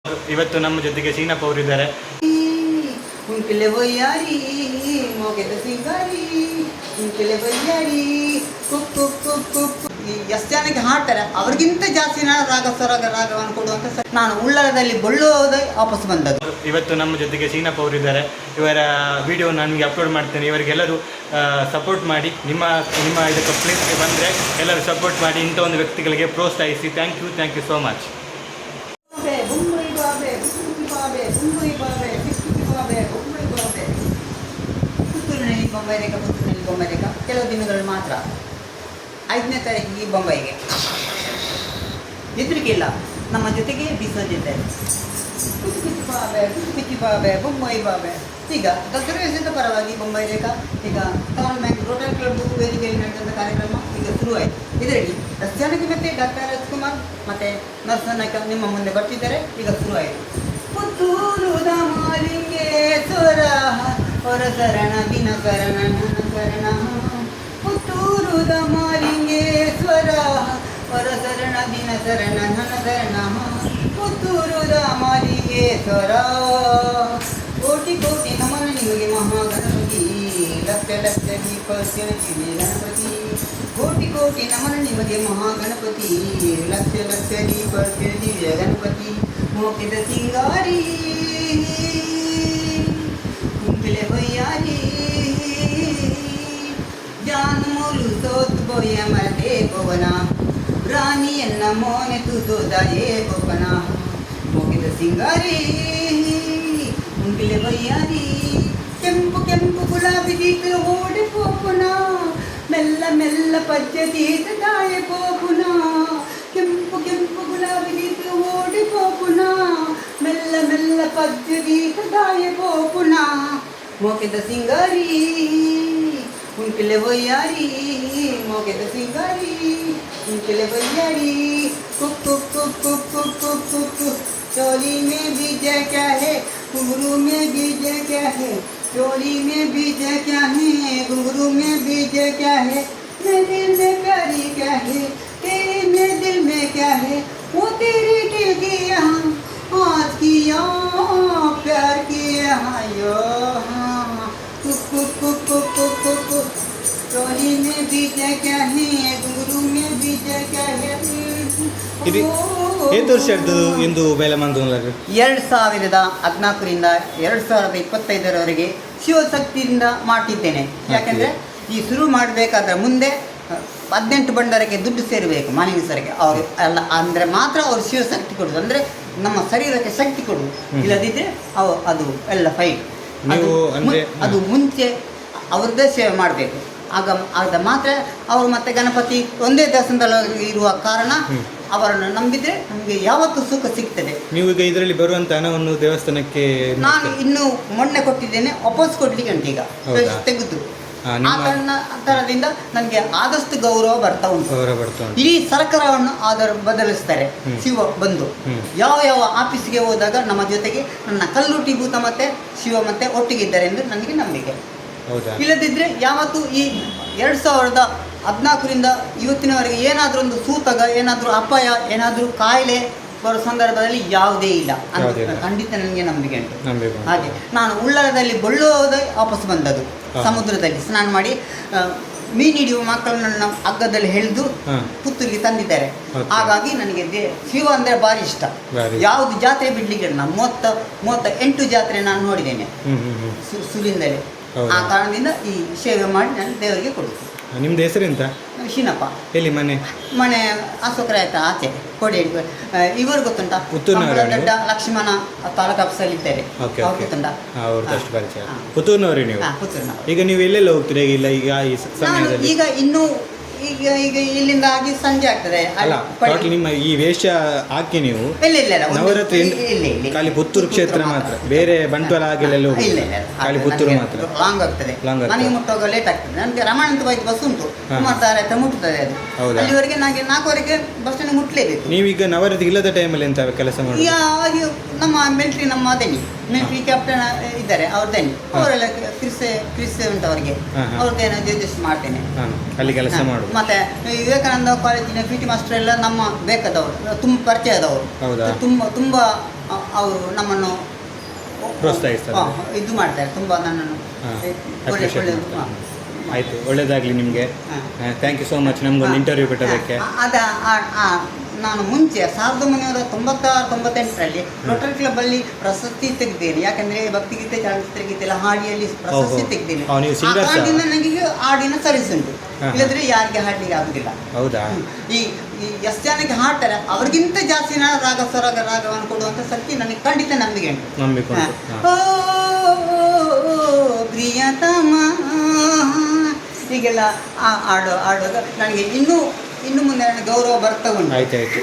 ಇವತ್ತು ನಮ್ಮ ಜೊತೆಗೆ ಸೀನಪ್ಪ ಅವರಿದ್ದಾರೆ. ಉಂಟಲೆ ಬಯ್ಯಾರಿ ಮೋಗೆದ ಸಿಂಗಾರಿ ಉಂಟಲೆ ಬಯ್ಯಾರಿ ಕುಕ್ಕು ಕುಕ್ಕು ಎಷ್ಟು ಜನಕ್ಕೆ ಹಾಡ್ತಾರೆ ಅವ್ರಿಗಿಂತ ಜಾಸ್ತಿ ನಾನು ರಾಗವನ್ನು ಕೊಡುವಂತ ನಾನು ಉಳ್ಳಾಲದಲ್ಲಿ ಬೊಳ್ಳೋದು ವಾಪಸ್ ಬಂದದ್ದು. ಇವತ್ತು ನಮ್ಮ ಜೊತೆಗೆ ಸೀನಪ್ಪ ಅವರಿದ್ದಾರೆ. ಇವರ ವಿಡಿಯೋ ನನಗೆ ಅಪ್ಲೋಡ್ ಮಾಡ್ತೇನೆ. ಇವರಿಗೆಲ್ಲರೂ ಸಪೋರ್ಟ್ ಮಾಡಿ. ನಿಮ್ಮ ಇದಕ್ಕೆ ಪ್ಲೇಸ್ಗೆ ಬಂದರೆ ಎಲ್ಲರೂ ಸಪೋರ್ಟ್ ಮಾಡಿ. ಇಂಥ ಒಂದು ವ್ಯಕ್ತಿಗಳಿಗೆ ಪ್ರೋತ್ಸಾಹಿಸಿ. Thank you so much. ಪುತ್ತೂರಿನಲ್ಲಿ ಬೊಂಬೈ ರೇಖಾ ಕೆಲವು ದಿನಗಳು ಮಾತ್ರ. 5ನೇ ತಾರೀಕಿಗೆ ಬೊಂಬೈಗೆ ಹೆದರಿಕೆ ಇಲ್ಲ, ನಮ್ಮ ಜೊತೆಗೆ ಬೀಸೋದಿದ್ದಾರೆ. ಕುಚ್ಚಿ ಬಾಬೆ ಬೊಂಬೈ ಬಾಬೆ. ಈಗ ದಸರಾ ಹೆಸರಿನ ಪರವಾಗಿ ಬೊಂಬೈ ರೇಖಾ ಈಗ ಟೌನ್ ಬ್ಯಾಂಕ್ ರೋಟರಿ ಕ್ಲಬ್ ವೇದಿಕೆಯಲ್ಲಿ ನಡೆದಂಥ ಕಾರ್ಯಕ್ರಮ ಈಗ ಶುರುವಾಯಿತು. ಇದರಲ್ಲಿ ರಸ್ಯಾನಕ್ಕೆ ಮತ್ತೆ ಡಾಕ್ಟರ್ ರಾಜ್ಕುಮಾರ್ ಮತ್ತು ನರಸನಾಯ್ಕ ನಿಮ್ಮ ಮುಂದೆ ಬರ್ತಿದ್ದಾರೆ. ಈಗ ಶುರುವಾಯಿತು. ಪುತ್ತೂರುದ ಮಾಲಿಂಗೇಶ್ವರ ಹೊರಸರಣ ದಿನಕರಣ ನನಕರಣ. ಪುತ್ತೂರುದ ಮಾಲಿಂಗೇಶ್ವರ ಹೊರಸರಣ ದಿನಕರಣ ನನಕರಣ. ಪುತ್ತೂರುದ ಮಾಲಿಂಗೇಶ್ವರ ಕೋಟಿ ಕೋಟಿ ನಮನ ನಿಮಗೆ ಮಹಾಗಣಪತಿ. ಲಕ್ಷ ಲಕ್ಷ ದೀಪ ಜನಿಸಿದೆ ಗಣಪತಿ. ಕೋಟಿ ಕೋಟಿ ನಮನ ನಿಮಗೆ ಮಹಾಗಣಪತಿ. ಲಕ್ಷ ಲಕ್ಷ ದೀಪ ಜನಿಸಿದೆ ಗಣಪತಿ. ಮೋಕಿದ ಸಿಂಗಾರಿ ಕುಂಕಲೆ ಬಯ್ಯಾರಿ ಜಾನ್ ಮೂಲು ಸೋತ್ ಬೋಯ ಮರದೆ ಪವನ ರಾಣಿಯನ್ನ ಮೋನೆ ತುದೋದಾಯೇ ಗೋಪನ. ಮೋಕಿದ ಸಿಂಗಾರಿ ಕುಂಕಲೆ ಬಯ್ಯಾರಿ ಕೆಂಪು ಕೆಂಪು ಗುಲಾಬಿ ದೀಪ ಓಡಿ ಪೋಪುನ ಮೆಲ್ಲ ಮೆಲ್ಲ ಪದ್ಯತೀತ ದಾಯ ಪೋಪುನ. ಕೆಂಪು ಕೆಂಪು ಗುಲಾಬಿ ದೀಪ ಓಡಿ ಪೋಪುನ ಮೆಲ್ಲ ಮೆಲ್ಲ ಪದ್ಯತೀತ ದಾಯ ಪೋಪುನ. ಮೋಕೆದ ಸಿಂಗಾರಿ ಉಂಕಲೆ ಬಯ್ಯಾರಿ ಮೋಕೆದ ಸಿಂಗಾರಿ ಉಂಕಲೆ ಬಯ್ಯಾರಿ. ಕುಕ್ಕು ಕುಕ್ಕು ಕುಕ್ಕು ಕುಕ್ಕು चोली में बीज क्या है घुंघरू में बीज क्या है. चोली में बीज क्या है घुंघरू में बीज क्या है. मेरे दिल में प्यारी क्या है तेरे मेरे दिल में क्या है. वो तेरे दिल की यहाँ आज की यहाँ प्यार की यहाँ यो कुक कुक कुक कुक कुक कुक. चोली में बीज क्या है घुंघरू में बीज क्या है. ಎಷ್ಟು ವರ್ಷ ಇರ್ತದೆ ಎಂದು ಬೇಲೆ ಮಂದೂಲರು 2014ರಿಂದ 2025ರವರೆಗೆ ಶಿವಶಕ್ತಿಯಿಂದ ಮಾಡಿದ್ದೇನೆ. ಯಾಕೆಂದರೆ ಈ ಶುರು ಮಾಡಬೇಕಾದ್ರೆ ಮುಂದೆ 18 ಭಂಡಾರಕ್ಕೆ ದುಡ್ಡು ಸೇರಬೇಕು ಮಾಲಿಂಗೇಶ್ವರಕ್ಕೆ. ಅವರು ಎಲ್ಲ ಅಂದರೆ ಮಾತ್ರ ಅವರು ಶಿವಶಕ್ತಿ ಕೊಡೋದು, ಅಂದರೆ ನಮ್ಮ ಶರೀರಕ್ಕೆ ಶಕ್ತಿ ಕೊಡೋದು. ಇಲ್ಲದಿದ್ದರೆ ಅದು ಎಲ್ಲ ಫೈಟ್. ಅದು ಮುಂಚೆ ಅವ್ರದ್ದೇ ಸೇವೆ ಮಾಡಬೇಕು. ಆಗ ಮಾತ್ರ ಅವರು ಮತ್ತೆ ಗಣಪತಿ ಒಂದೇ ದೇವಸ್ಥಾನದಲ್ಲಿ ಇರುವ ಕಾರಣ ಅವರನ್ನು ನಂಬಿದ್ರೆ ನಮಗೆ ಯಾವತ್ತೂ ಸುಖ ಸಿಗ್ತದೆ. ನೀವು ಈಗ ಇದರಲ್ಲಿ ಬರುವಂತ ಹಣವನ್ನು ದೇವಸ್ಥಾನಕ್ಕೆ ನಾನು ಇನ್ನು ಮೊನ್ನೆ ಕೊಟ್ಟಿದ್ದೇನೆ, ವಾಪಸ್ ಕೊಡ್ಲಿಕ್ಕೆ ಉಂಟು. ಈಗ ತೆಗೆದು ಆ ಕಾರಣದಿಂದ ನನಗೆ ಆದಷ್ಟು ಗೌರವ ಬರ್ತಾ ಉಂಟು. ಇಡೀ ಸರ್ಕಾರವನ್ನು ಬದಲಿಸ್ತಾರೆ ಶಿವ ಬಂದು. ಯಾವ ಆಫೀಸ್ಗೆ ಹೋದಾಗ ನಮ್ಮ ಜೊತೆಗೆ ನನ್ನ ಕಲ್ಲುಟಿ ಭೂತ ಮತ್ತೆ ಶಿವ ಮತ್ತೆ ಒಟ್ಟಿಗಿದ್ದಾರೆ ಎಂದು ನನಗೆ ನಂಬಿಕೆ. ಇಲ್ಲದಿದ್ದರೆ ಯಾವತ್ತೂ ಈ 2014ರಿಂದ ಇವತ್ತಿನವರೆಗೆ ಏನಾದರೂ ಒಂದು ಸೂತಕ, ಏನಾದರೂ ಅಪಾಯ, ಏನಾದರೂ ಕಾಯಿಲೆ ಬರೋ ಸಂದರ್ಭದಲ್ಲಿ ಯಾವುದೇ ಇಲ್ಲ ಅಂತ ಖಂಡಿತ ನನಗೆ ನಂಬಿಕೆ ಉಂಟು. ಹಾಗೆ ನಾನು ಉಳ್ಳಾಲದಲ್ಲಿ ಬೊಳ್ಳೋದು ವಾಪಸ್ ಬಂದದ್ದು. ಸಮುದ್ರದಲ್ಲಿ ಸ್ನಾನ ಮಾಡಿ ಮೀನು ಹಿಡಿಯುವ ಮಕ್ಕಳನ್ನು ಹಗ್ಗದಲ್ಲಿ ಎಳೆದು ಪುತ್ತೂರಿಗೆ ತಂದಿದ್ದಾರೆ. ಹಾಗಾಗಿ ನನಗೆ ಶಿವ ಅಂದರೆ ಭಾರಿ ಇಷ್ಟ. ಯಾವುದು ಜಾತ್ರೆ ಬಿಡ್ಲಿಕ್ಕೆ ನಾನು 38 ಜಾತ್ರೆ ನಾನು ನೋಡಿದ್ದೇನೆ ಸುಲಿಂದಲೇ. ಆ ಕಾರಣದಿಂದ ಈ ಸೇವೆ ಮಾಡಿ ನಾನು ದೇವರಿಗೆ ಕೊಡುತ್ತೇನೆ. ನಿಮ್ದು ಹೆಸರೆಂತ? ಶೀನಪ್ಪ. ಎಲ್ಲಿ ಮನೆ? ಮನೆ ಅಶೋಕರ ಆಯ್ತಾ ಆಚೆ ಕೊಡಿ. ಇವರು ಗೊತ್ತುಂಟಾ? ದೊಡ್ಡ ಲಕ್ಷ್ಮಣ ತಾಲೂಕು ಆಫೀಸಲ್ಲಿ ಇದ್ದಾರೆ. ಗೊತ್ತುಂಟಾ? ಪುತ್ತೂರಿನವರೇ ನೀವು? ಪುತ್ತೂರಿನವರು. ಈಗ ನೀವು ಎಲ್ಲೆಲ್ಲ ಹೋಗ್ತೀರಾ? ಇಲ್ಲ ಈಗ ಈ ಸಮಯದಲ್ಲಿ ಈಗ ಇನ್ನೂ ಈಗ ಇಲ್ಲಿಂದ ಆಗಿ ಸಂಜೆ ಆಗ್ತದೆ. ನಿಮ್ಮ ಈ ವೇಷ ಹಾಕಿ ನೀವು ಇಲ್ಲ ನವರಾತ್ರಿ ಖಾಲಿ ಪುತ್ತೂರು ಕ್ಷೇತ್ರ ಮಾತ್ರ, ಬೇರೆ ಬಂಟ್ವಾಳ ಆಗಿಲ್ಲ? ಖಾಲಿ ಪುತ್ತೂರು ಮಾತ್ರ. ಲಾಂಗ್ ಆಗ್ತದೆ, ನನಗೆ ಮುಟ್ಟೋಗ ಲೇಟ್ ಆಗ್ತದೆ. ನನಗೆ ರಮಾನಂತ ಬೈಕ್ ಬಸ್ ಉಂಟು, ಸುಮಾರು ದಾರ ಮುಟ್ಟುತ್ತದೆ. ಅದು ಅಲ್ಲಿವರೆಗೆ ನನಗೆ 4ವರೆಗೆ ಬಸ್ ಸ್ಟ್ಯಾಂಡ್ ಮುಟ್ಲೇಬೇಕು. ನೀವೀಗ ನವರಾತ್ರಿ ಇಲ್ಲದ ಟೈಮಲ್ಲಿ ಎಂತ ಕೆಲಸ ಮಾಡಿ? ನಮ್ಮ ಮಿಲಿಟರಿ, ನಮ್ಮ ದನಿ ಮಿಲಿಟರಿ ಕ್ಯಾಪ್ಟನ್ ಇದ್ದಾರೆ, ಅವ್ರ ದನಿ ಅವರೆಲ್ಲ ಕ್ರಿಸ್ ಉಂಟು ಅವರಿಗೆ. ಅವ್ರದ್ದೇನೋ ಅಡ್ಜಸ್ಟ್ ಮಾಡ್ತೇನೆ, ಅಲ್ಲಿ ಕೆಲಸ ಮಾಡುದು. ಮತ್ತೆ ವಿವೇಕಾನಂದ ಕಾಲೇಜಿನ PT ಮಾಸ್ಟರ್ ಎಲ್ಲ ನಮ್ಮ ಬೇಕಾದವರು, ತುಂಬ ಪರಿಚಯದವರು, ತುಂಬ ಅವರು ನಮ್ಮನ್ನು ಪ್ರೋತ್ಸಾಹಿಸ್ತಾರೆ. ಇದು ಮಾಡ್ತಾರೆ ತುಂಬ ನನ್ನನ್ನು ಹಾಂ, ಒಳ್ಳೆ appreciate ಒಳ್ಳೆ ಮಾಡ್ತಾರೆ. ಆಯಿತು, ಒಳ್ಳೆಯದಾಗಲಿ ನಿಮಗೆ. ಥ್ಯಾಂಕ್ ಯು ಸೋ ಮಚ್ ನಮಗೊಂದು ಇಂಟರ್ವ್ಯೂ ಕೊಟ್ಟೋದಕ್ಕೆ. ನಾನು ಮುಂಚೆ 1998ರಲ್ಲಿ ರೋಟರಿ ಕ್ಲಬ್ಬಲ್ಲಿ ಪ್ರಶಸ್ತಿ ತೆಗೆದೇನೆ. ಯಾಕಂದರೆ ಭಕ್ತಿಗೀತೆ, ಚಲನಚಿತ್ರಗೀತೆ ಎಲ್ಲ ಹಾಡಿಯಲ್ಲಿ ಪ್ರಶಸ್ತಿ ತೆಗೆದೇನೆ. ನೀವು ಸಿಂಗರ್? ಹಾಡಿನ ನನಗೆ ಹಾಡಿನ ಸರ್ವಿಸ್ ಉಂಟು, ಇಲ್ಲದ್ರೆ ಯಾರಿಗೆ ಹಾಡಲಿಕ್ಕೆ ಆಗುದಿಲ್ಲ. ಹೌದಾ? ಈ ಎಷ್ಟು ಜನಕ್ಕೆ ಹಾಡ್ತಾರೆ ಅವ್ರಿಗಿಂತ ಜಾಸ್ತಿ ನಾನು ರಾಗ ಸ್ವರಾಗ ರಾಗವನ್ನು ಕೊಡುವಂಥ ಶಕ್ತಿ ನನಗೆ ಖಂಡಿತ ನಂಬಿಕೆ ಉಂಟು. ಓ ಪ್ರಿಯತಮ ಹೀಗೆಲ್ಲ ಆಡುವಾಗ ನನಗೆ ಇನ್ನೂ ಮುಂದೆ ನನಗೆ ಗೌರವ ಬರ್ತಾ ಉಂಟು. ಆಯ್ತಾಯ್ತು.